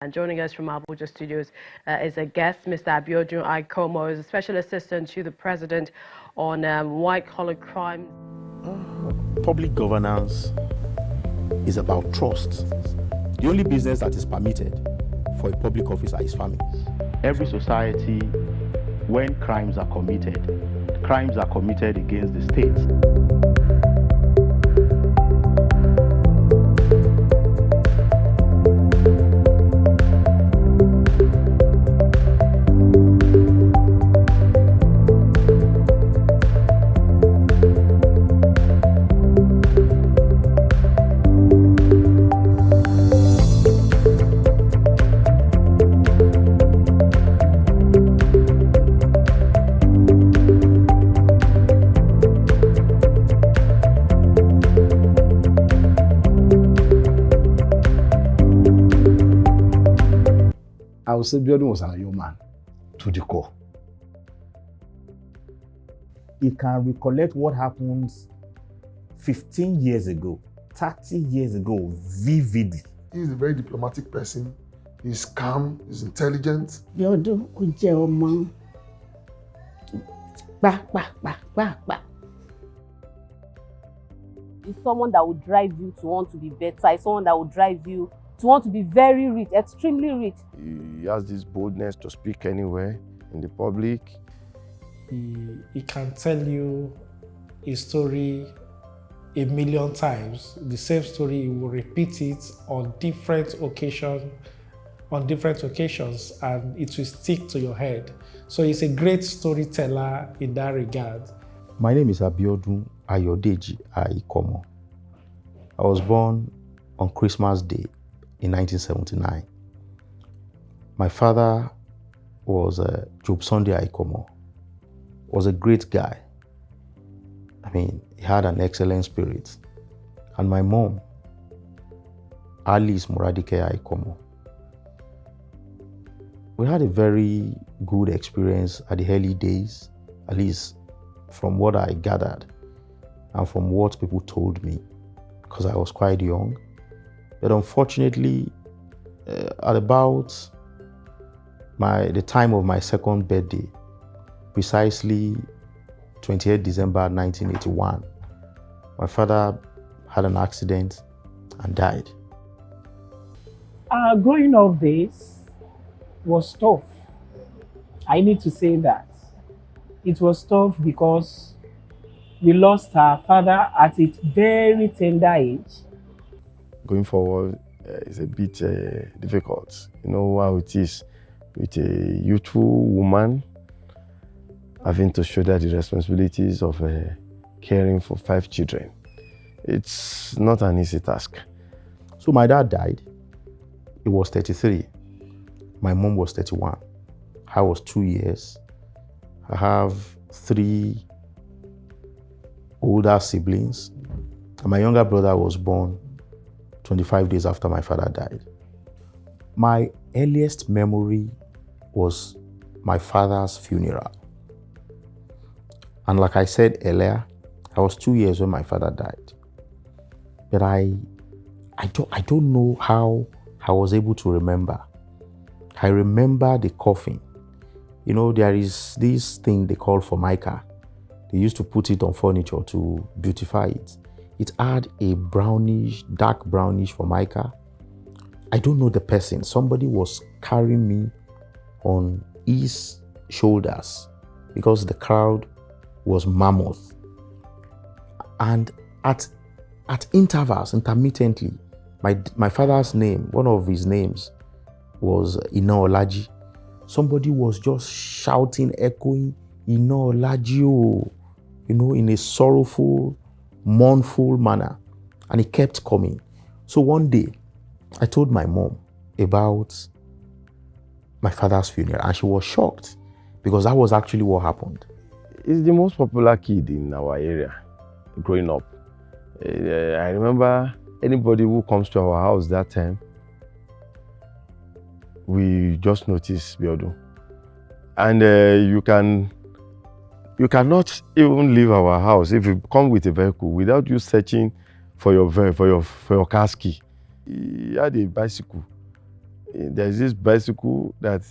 And joining us from Abuja Studios is a guest, Mr. Abiodun Aikomo, is a special assistant to the president on white-collar crime. Public governance is about trust. The only business that is permitted for a public officer is farming. Every society, when crimes are committed against the state. I would say Biodun was an man to the core. He can recollect what happened 15 years ago, 30 years ago, vividly. He's a very diplomatic person. He's calm, he's intelligent. Biodun jẹ́ ọmọ gbà. It's someone that would drive you to want to be better. It's someone that would drive you to want to be very rich, extremely rich. He has this boldness to speak anywhere in the public. He can tell you a story a million times. The same story, he will repeat it on different occasions, and it will stick to your head. So he's a great storyteller in that regard. My name is Abiodun Ayodeji Aikomo. I was born on Christmas Day in 1979. My father was Job Sunday Aikomo. Was a great guy. I mean, he had an excellent spirit. And my mom, Alice Muradike Aikomo. We had a very good experience at the early days, at least from what I gathered and from what people told me, because I was quite young. But unfortunately, at about the time of my second birthday, precisely 28 December 1981, my father had an accident and died. Our growing up days was tough. I need to say that. It was tough because we lost our father at a very tender age. Going forward is a bit difficult. You know how it is with a youthful woman having to shoulder the responsibilities of caring for 5 children. It's not an easy task. So my dad died. He was 33. My mom was 31. I was 2 years. I have 3 older siblings. And my younger brother was born 25 days after my father died. My earliest memory was my father's funeral. And like I said earlier, I was 2 years when my father died. But I don't know how I was able to remember. I remember the coffin. You know, there is this thing they call formica. They used to put it on furniture to beautify it. It had a brownish, dark brownish formica. I don't know the person. Somebody was carrying me on his shoulders because the crowd was mammoth. And at intervals, intermittently, my father's name, one of his names was Inaolaji. Somebody was just shouting, echoing, Inaolaji, you know, in a sorrowful, mournful manner. And it kept coming. So one day, I told my mom about my father's funeral, and she was shocked because that was actually what happened. He's the most popular kid in our area growing up. I remember anybody who comes to our house that time, we just notice Biodun. And you cannot even leave our house if you come with a vehicle without you searching for your car key. He had a bicycle there's this bicycle that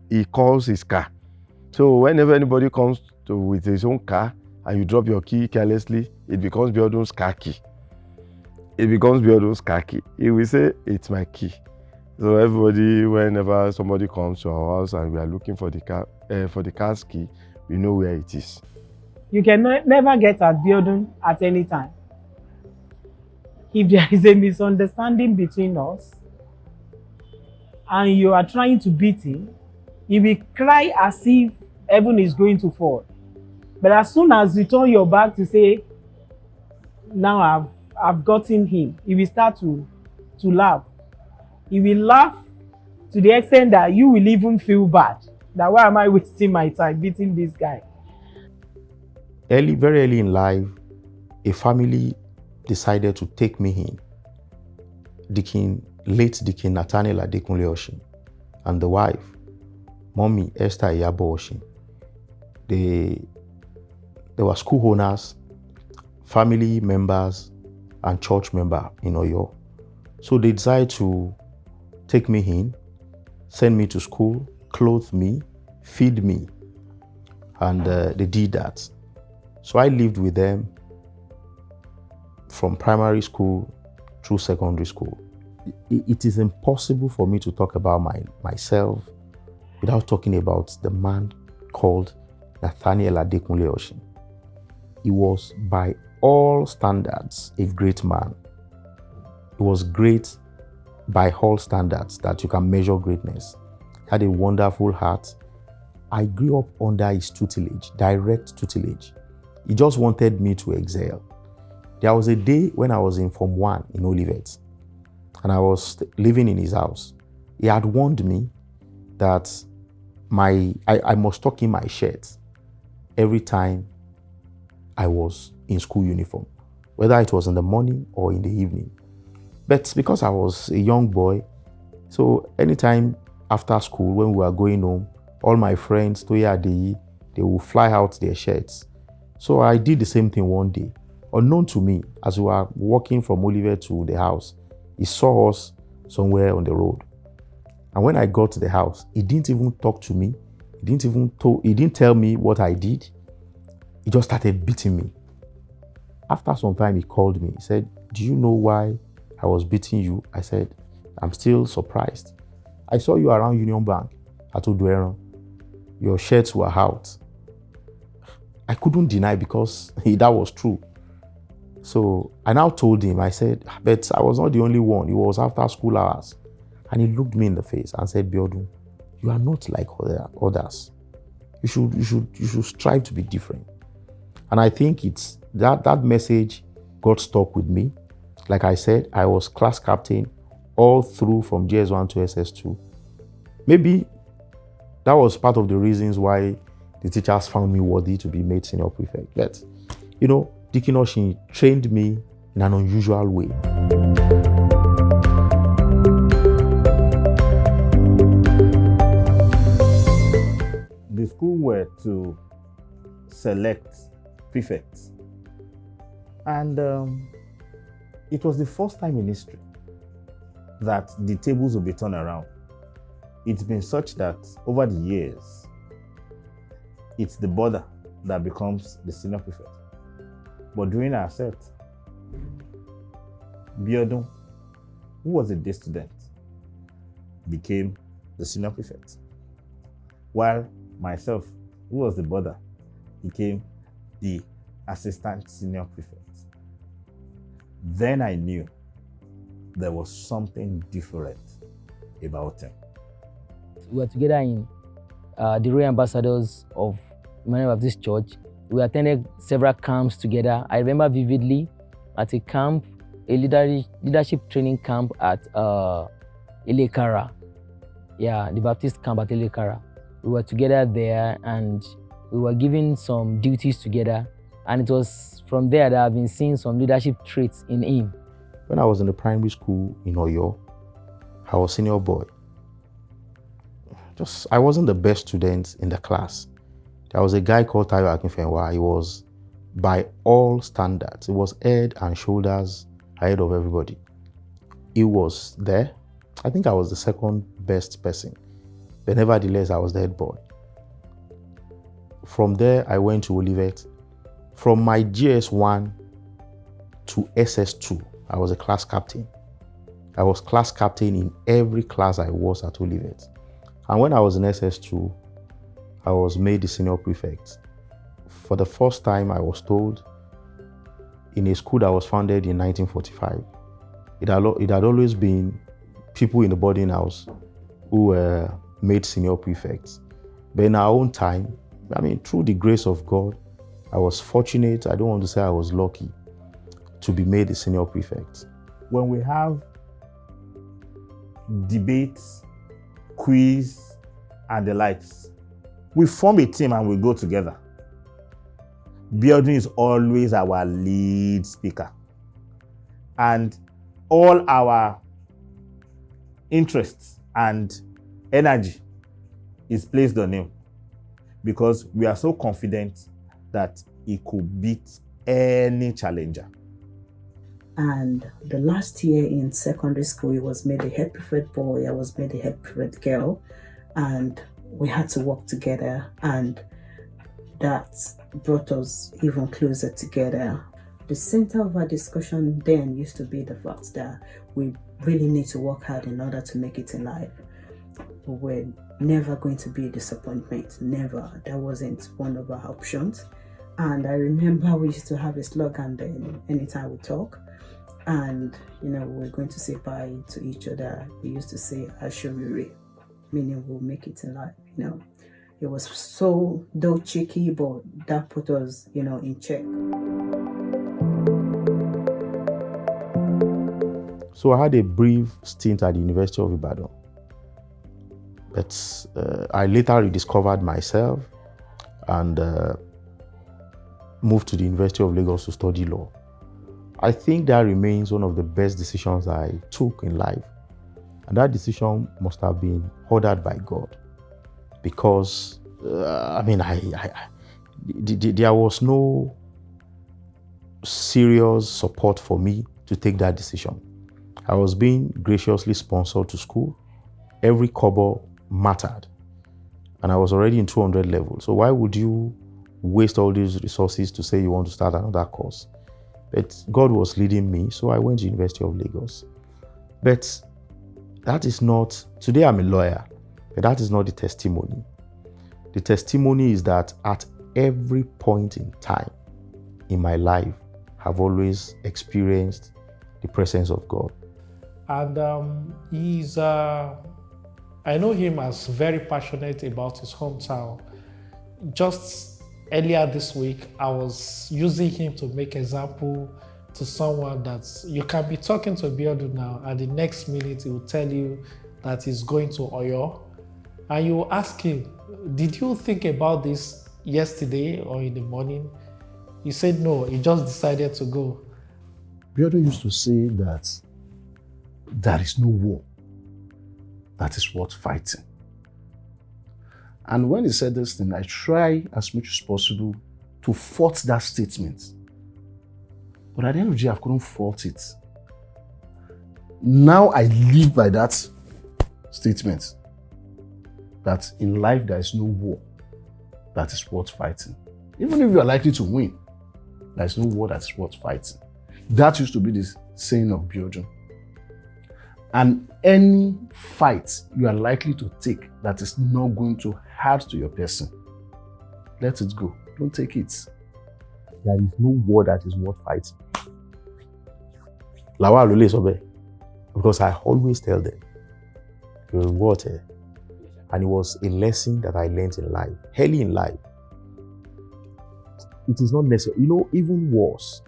he calls his car. So whenever anybody comes with his own car and you drop your key carelessly, it becomes Biodun's car key. It becomes Biodun's car key. He will say, it's my key. So everybody, whenever somebody comes to our house and we are looking for the car's key, we know where it is. You can never get at Biodun at any time. If there is a misunderstanding between us and you are trying to beat him, he will cry as if heaven is going to fall. But as soon as you turn your back to say, now I've gotten him, he will start to laugh. He will laugh to the extent that you will even feel bad. That why am I wasting my time beating this guy? Very early in life, a family decided to take me in. Late Deacon Nathaniel Adekunle Oshin and the wife, Mommy Esther Iyabo Oshin. They were school owners, family members, and church member in Oyo. So they decided to take me in, send me to school, clothe me, feed me, and they did that. So I lived with them from primary school through secondary school. It is impossible for me to talk about myself without talking about the man called Nathaniel Adekunle Oshin. He was by all standards a great man. He was great by all standards that you can measure greatness. He had a wonderful heart. I grew up under his tutelage, direct tutelage. He just wanted me to excel. There was a day when I was in Form 1 in Olivet, and I was living in his house. He had warned me that I must tuck in my shirt every time I was in school uniform, whether it was in the morning or in the evening. But because I was a young boy, so anytime after school when we were going home, all my friends, Toya Adeyi, they will fly out their shirts. So I did the same thing one day. Unknown to me, as we were walking from Oliver to the house, he saw us somewhere on the road. And when I got to the house, he didn't even talk to me. He didn't tell me what I did. He just started beating me. After some time, he called me. He said, "Do you know why I was beating you?" I said, "I'm still surprised. I saw you around Union Bank at Odueron. Your shirts were out." I couldn't deny because that was true. So I now told him, I said, "But I was not the only one. It was after school hours." And he looked me in the face and said, "Biodun, you are not like others. You should strive to be different." And I think it's that message got stuck with me. Like I said, I was class captain all through from JS1 to SS2. Maybe that was part of the reasons why the teachers found me worthy to be made senior prefect. But, Deacon Oshin trained me in an unusual way. The school were to select prefects. And it was the first time in history that the tables will be turned around. It's been such that over the years, it's the brother that becomes the senior prefect. But during our set, Biodun, who was a day student, became the senior prefect, while myself, who was the brother, became the assistant senior prefect. Then I knew there was something different about him. We were together in the Royal Ambassadors of Emmanuel Baptist Church. We attended several camps together. I remember vividly at a camp, a leadership training camp at Ilekara. Yeah, the Baptist camp at Ilekara. We were together there and we were given some duties together. And it was from there that I've been seeing some leadership traits in him. When I was in the primary school in Oyo, I was senior boy. I wasn't the best student in the class. There was a guy called Tayo Akinfenwa. He was, by all standards, he was head and shoulders ahead of everybody. He was there. I think I was the second best person, but nevertheless, I was the head boy. From there, I went to Olivet. From my GS1 to SS2, I was a class captain. I was class captain in every class I was at Olivet. And when I was in SS2, I was made the senior prefect. For the first time, I was told in a school that was founded in 1945, it had always been people in the boarding house who were made senior prefects. But in our own time, I mean, through the grace of God, I was fortunate, I don't want to say I was lucky, to be made a senior prefect. When we have debates, quiz, and the likes, we form a team and we go together. Biodun is always our lead speaker. And all our interests and energy is placed on him because we are so confident that he could beat any challenger. And the last year in secondary school, he was made a head prefect boy, I was made a head prefect girl, and we had to work together, and that brought us even closer together. The center of our discussion then used to be the fact that we really need to work hard in order to make it in life. We're never going to be a disappointment, never. That wasn't one of our options. And I remember we used to have a slogan then, anytime we talk, and we're going to say bye to each other. We used to say Ashuriri, meaning we'll make it in life. It was so though cheeky, but that put us in check. So I had a brief stint at the University of Ibadan, but I later rediscovered myself and moved to the University of Lagos to study law. I think that remains one of the best decisions I took in life. And that decision must have been ordered by God, because there was no serious support for me to take that decision. I was being graciously sponsored to school. Every kobo mattered. And I was already in 200 level. So why would you waste all these resources to say you want to start another course? But God was leading me, so I went to University of Lagos. But that is not, today I'm a lawyer, but that is not the testimony. The testimony is that at every point in time in my life, I've always experienced the presence of God. And I know him as very passionate about his hometown. Just earlier this week, I was using him to make example to someone that you can be talking to Biodun now, and the next minute he will tell you that he's going to Oyo. And you will ask him, did you think about this yesterday or in the morning? He said no, he just decided to go. Biodun used to say that there is no war that is worth fighting. And when he said this thing, I try as much as possible to fault that statement. But at the end of the day, I couldn't fault it. Now I live by that statement, that in life there is no war that is worth fighting. Even if you are likely to win, there is no war that is worth fighting. That used to be the saying of Biodun. And any fight you are likely to take that is not going to hurt to your person, let it go. Don't take it. There is no war that is worth fighting. Lawa Lule Sobe. Because I always tell them, you're water. And it was a lesson that I learned in life, early in life. It is not necessary. Even worse,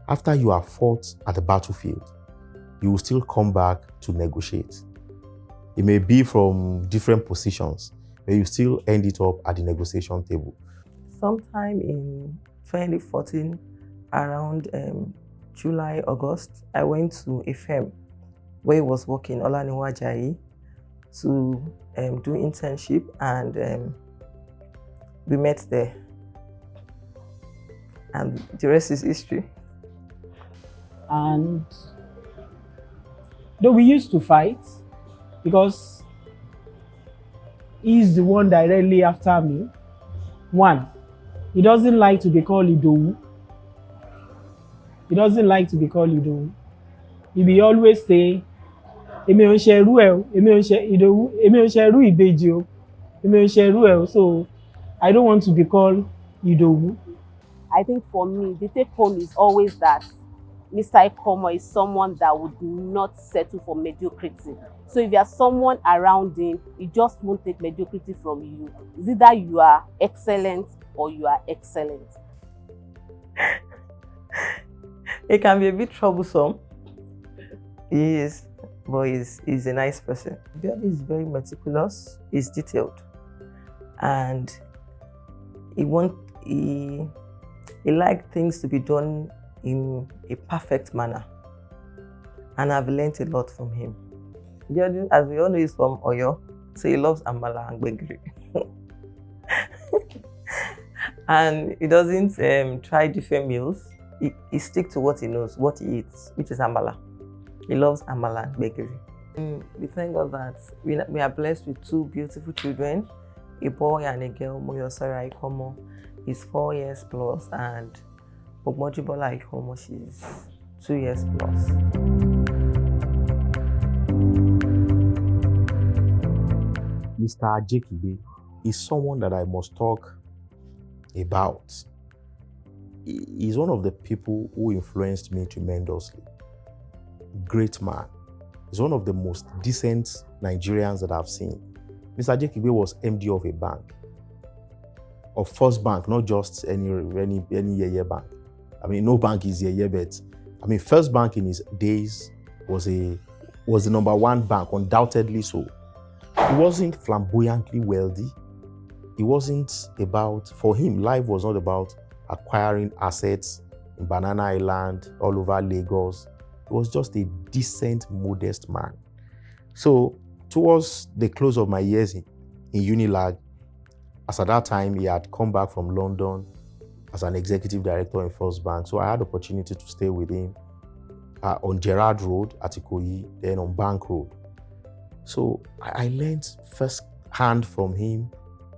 after you are fought at the battlefield, you will still come back to negotiate. It may be from different positions, but you still end it up at the negotiation table. Sometime in 2014, around July, August, I went to a firm where I was working, Olaniwa Ajayi, to do internship, and we met there. And the rest is history. And though we used to fight, because he's the one directly after me. One, he doesn't like to be called Idowu. He doesn't like to be called Idowu. He will always say, Èmi ò ń ṣe irú ẹ̀ o, èmi ò ń ṣe Ìdòwú, èmi ò ń ṣe irú ìbejì o, èmi ò ń ṣe irú ẹ̀ o. So I don't want to be called Idowu. I think for me, the take home is always that Mr. Aikomo is someone that would not settle for mediocrity. So if you are someone around him, he just won't take mediocrity from you. It's either you are excellent or you are excellent. It can be a bit troublesome. He is, but he's a nice person. Abiodun is very meticulous, he's detailed, and he likes things to be done in a perfect manner. And I've learned a lot from him. Abiodun, as we all know, is from Oyo, so he loves amala and gbegiri. And he doesn't try different meals. He sticks to what he knows, what he eats, which is amala. He loves amala and gbegiri. We thank God that we are blessed with two beautiful children, a boy and a girl. Moyosara Aikomo is 4 years plus, and Ogmojibola Aikomo, she's 2 years plus. Mr. Ajekibe is someone that I must talk about. He's one of the people who influenced me tremendously. Great man. He's one of the most decent Nigerians that I've seen. Mr. Ajekibe was MD of a bank, of First Bank, not just any yeye bank. I mean, no bank is yeye, but I mean, First Bank in his days was the #1 bank, undoubtedly so. He wasn't flamboyantly wealthy. It wasn't about, for him, life was not about acquiring assets in Banana Island, all over Lagos. He was just a decent, modest man. So towards the close of my years in Unilag, as at that time he had come back from London as an executive director in First Bank. So I had the opportunity to stay with him on Gerrard Road at Ikoyi, then on Bank Road. So I learned firsthand from him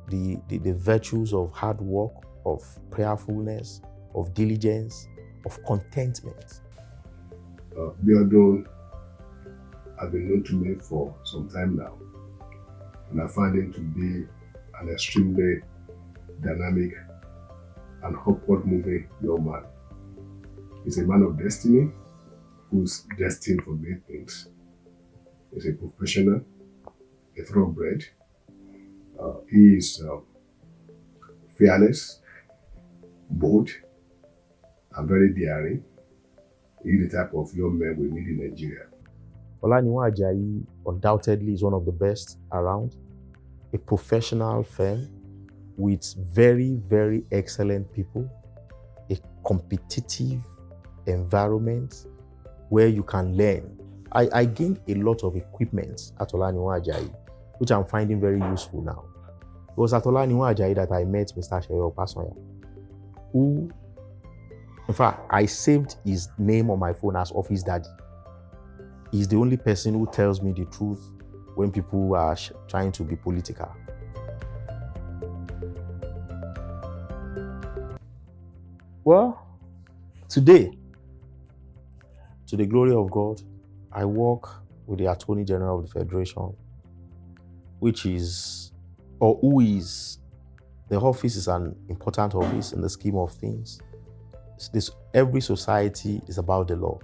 the virtues of hard work, of prayerfulness, of diligence, of contentment. Abiodun has been known to me for some time now, and I find him to be an extremely dynamic and upward-moving young man. He's a man of destiny who's destined for great things. He's a professional, a thoroughbred. He is fearless, bold, and very daring. He's the type of young man we need in Nigeria. Olaniwa Ajayi undoubtedly is one of the best around. A professional firm with very, very excellent people. A competitive environment where you can learn. I gained a lot of equipment at Olaniwa Ajayi, which I'm finding very useful now. It was at Olaniwa Ajayi that I met Mr. Seyo Opasanya, who, in fact, I saved his name on my phone as Office Daddy. He's the only person who tells me the truth when people are trying to be political. Well, today, to the glory of God, I work with the Attorney General of the Federation, which is, or who is, the office is an important office in the scheme of things. Every society is about the law.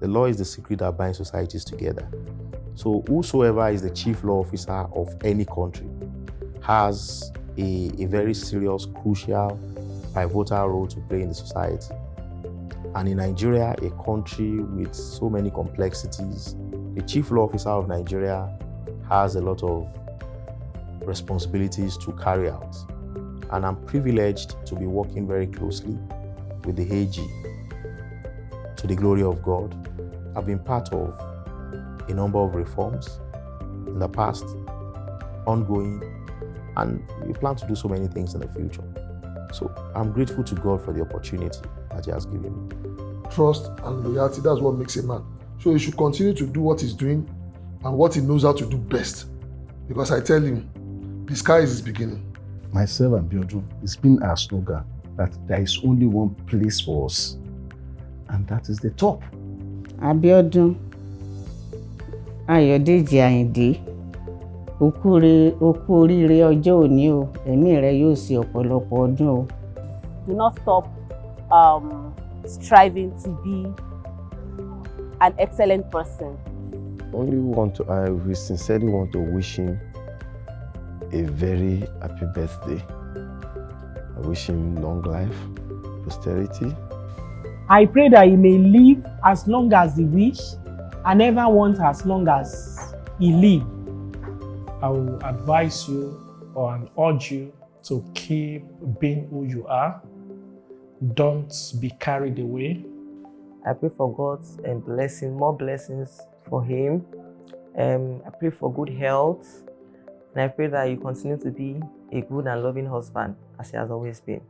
The law is the secret that binds societies together. So whosoever is the chief law officer of any country has a very serious, crucial, pivotal role to play in the society. And in Nigeria, a country with so many complexities, the chief law officer of Nigeria has a lot of responsibilities to carry out. And I'm privileged to be working very closely with the AG. To the glory of God, I've been part of a number of reforms in the past, ongoing, and we plan to do so many things in the future. So I'm grateful to God for the opportunity that He has given me. Trust and loyalty, that's what makes a man. So he should continue to do what he's doing and what he knows how to do best. Because I tell him, the sky is his beginning. Myself and Biodun, it's been our slogan that there is only one place for us, and that is the top. Abiodun Ayọ̀dèjì Àyìndé, o kú oríire ọjọ́ òní o, ẹ̀mí rẹ yóò ṣe ọ̀pọ̀lọpọ̀ ọdún o. Do not stop striving to be an excellent person. We sincerely want to wish him a very happy birthday. I wish him long life, prosperity. I pray that he may live as long as he wish and never want as long as he live. I will advise you and urge you to keep being who you are. Don't be carried away. I pray for God's blessing, more blessings for him. I pray for good health. And I pray that you continue to be a good and loving husband as he has always been.